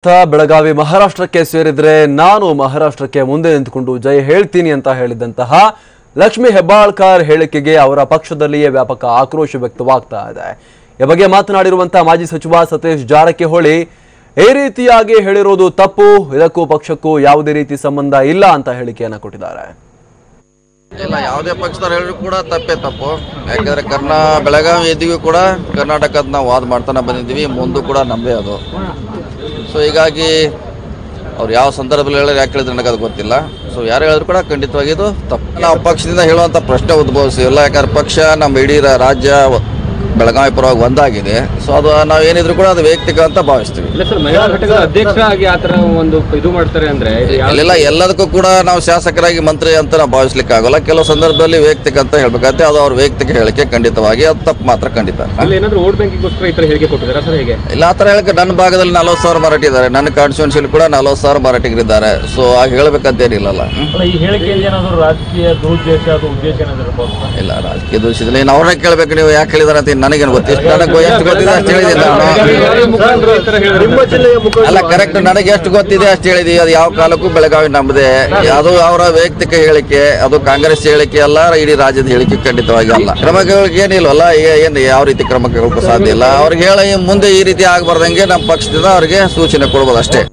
ಬೆಳಗಾವಿ ಮಹಾರಾಷ್ಟ್ರಕ್ಕೆ ಸೇರಿದ್ರೆ ನಾನು ಮಹಾರಾಷ್ಟ್ರಕ್ಕೆ ಮುಂದೆ ನಿಂತುಕೊಂಡು ಜೈ ಹೇಳ್ತೀನಿ ಅಂತ ಹೇಳಿದಂತಹ ಲಕ್ಷ್ಮಿ ಹೆಬ್ಬಾಳ್ಕರ್ ಹೇಳಿಕೆಗೆ ಅವರ ಪಕ್ಷದಲ್ಲಿಯೇ ವ್ಯಾಪಕ ಆಕ್ರೋಶ ವ್ಯಕ್ತವಾಗ್ತಾ ಇದೆ. ಈ ಬಗ್ಗೆ ಮಾತನಾಡಿರುವಂತಹ ಮಾಜಿ ಸಚಿವ ಸತೀಶ್ ಜಾರಕಿಹೊಳಿ ಈ ರೀತಿಯಾಗಿ ಹೇಳಿರೋದು ತಪ್ಪು, ಇದಕ್ಕೂ ಪಕ್ಷಕ್ಕೂ ಯಾವುದೇ ರೀತಿ ಸಂಬಂಧ ಇಲ್ಲ ಅಂತ ಹೇಳಿಕೆಯನ್ನು ಕೊಟ್ಟಿದ್ದಾರೆ. ಇಲ್ಲ, ಯಾವುದೇ ಪಕ್ಷದವ್ರು ಹೇಳಿದ್ರು ಕೂಡ ತಪ್ಪು. ಯಾಕಂದ್ರೆ ಬೆಳಗಾವಿ ಎದ್ದಿಗೂ ಕೂಡ ಕರ್ನಾಟಕದ ನಾವು ವಾದ ಮಾಡ್ತಾನೆ ಬಂದಿದ್ದೀವಿ, ಮುಂದೂ ಕೂಡ ನಮ್ಮದೇ ಅದು. ಸೊ ಹೀಗಾಗಿ ಅವ್ರು ಯಾವ ಸಂದರ್ಭದಲ್ಲಿ ಹೇಳಿದ್ರೆ ಯಾಕೆ ಹೇಳಿದ್ರೆ ನನಗೆ ಅದು ಗೊತ್ತಿಲ್ಲ. ಸೊ ಯಾರು ಹೇಳಿದ್ರು ಕೂಡ ಖಂಡಿತವಾಗಿ ಇದು ತಪ್ಪು. ನಾವು ಪಕ್ಷದಿಂದ ಹೇಳುವಂಥ ಪ್ರಶ್ನೆ ಉದ್ಭವಿಸಿಲ್ಲ. ಯಾಕಂದ್ರೆ ಪಕ್ಷ ನಮ್ಮ ಇಡೀ ರಾಜ್ಯ ಬೆಳಗಾವಿ ಪರವಾಗಿ ಒಂದಾಗಿದೆ. ಸೊ ಅದು ನಾವೇನಿದ್ರು ಕೂಡ ಅದು ವೈಯಕ್ತಿಕ ಅಂತ ಭಾವಿಸ್ತೀವಿ. ಅಧ್ಯಕ್ಷರಾಗಿ ಆತರ ಒಂದು ಇದು ಮಾಡ್ತಾರೆ ಅಂದ್ರೆ ಇಲ್ಲ, ಎಲ್ಲದಕ್ಕೂ ಕೂಡ ನಾವು ಶಾಸಕರಾಗಿ ಮಂತ್ರಿ ಅಂತ ನಾವು ಭಾವಿಸ್ಲಿಕ್ಕೆ ಆಗೋಲ್ಲ. ಕೆಲವು ಸಂದರ್ಭದಲ್ಲಿ ವೈಯಕ್ತಿಕ ಅಂತ ಹೇಳ್ಬೇಕಾಗುತ್ತೆ. ಅದು ಅವ್ರ ವೈಯಕ್ತಿಕ ಹೇಳಿಕೆ, ಖಂಡಿತವಾಗಿ ಅದು ತಪ್ಪು ಮಾತ್ರ ಖಂಡಿತ. ಅಲ್ಲಿ ಏನಾದ್ರು ವೋಟ್ ಬ್ಯಾಂಕಿಗೋಸ್ಕರ ಈ ತರ ಹೇಳಿಕೆ ಕೊಟ್ಟಿದ್ದಾರೆ ಸರ್? ಹೇಗೆ ಇಲ್ಲ, ಆ ಥರ ಹೇಳಿಕೆ ನನ್ನ ಭಾಗದಲ್ಲಿ 40,000 ಮರಾಠಿದ್ದಾರೆ, ನನ್ನ ಕಾನ್ಸ್ಟಿಟ್ಯೂನ್ಸಿಲಿ ಕೂಡ 40,000 ಮರಾಠಿಗರಿದ್ದಾರೆ. ಸೊ ಹಾಗೆ ಹೇಳ್ಬೇಕಂತೇನಿಲ್ಲಲ್ಲ. ಈ ಹೇಳಿಕೆಯಲ್ಲಿ ಏನಾದ್ರು ರಾಜಕೀಯ ದುರುದ್ದೇಶ ಅಥವಾ ಉದ್ದೇಶ ಏನಾದ್ರು? ಇಲ್ಲ, ರಾಜಕೀಯ ದೋಷದಲ್ಲಿ ಇನ್ನು ಅವ್ರನ್ನೇ ಕೇಳಬೇಕು. ನೀವು ಯಾಕೆ ಹೇಳಿದಾರೆ ಅಂತ ನನಗೇನು ಗೊತ್ತಿಲ್ಲ. ನನಗೆ ಎಷ್ಟು ಗೊತ್ತಿದೆ ಅಷ್ಟು ಹೇಳಿದ್ದೀನಿ ನಾನು. ಅಲ್ಲ, ಕರೆಕ್ಟ್, ನನಗೆ ಎಷ್ಟು ಗೊತ್ತಿದೆ ಅಷ್ಟು ಹೇಳಿದೀವಿ. ಅದು ಯಾವ ಕಾಲಕ್ಕೂ ಬೆಳಗಾವಿ ನಮ್ಮದೇ. ಅದು ಅವರ ವೈಯಕ್ತಿಕ ಹೇಳಿಕೆ, ಅದು ಕಾಂಗ್ರೆಸ್ ಹೇಳಿಕೆ ಅಲ್ಲ, ಇಡೀ ರಾಜ್ಯದ ಹೇಳಿಕೆ ಖಂಡಿತವಾಗಿ ಅಲ್ಲ. ಕ್ರಮಗಳಿಗೆ ಏನಿಲ್ವಲ್ಲ, ಏನು ಯಾವ ರೀತಿ ಕ್ರಮಕ್ಕೆ ಸಾಧ್ಯ ಇಲ್ಲ. ಅವ್ರಿಗೆ ಹೇಳಿ ಮುಂದೆ ಈ ರೀತಿ ಆಗಬಾರ್ದಂಗೆ ನಮ್ಮ ಪಕ್ಷದಿಂದ ಅವ್ರಿಗೆ ಸೂಚನೆ ಕೊಡ್ಬೋದು ಅಷ್ಟೇ.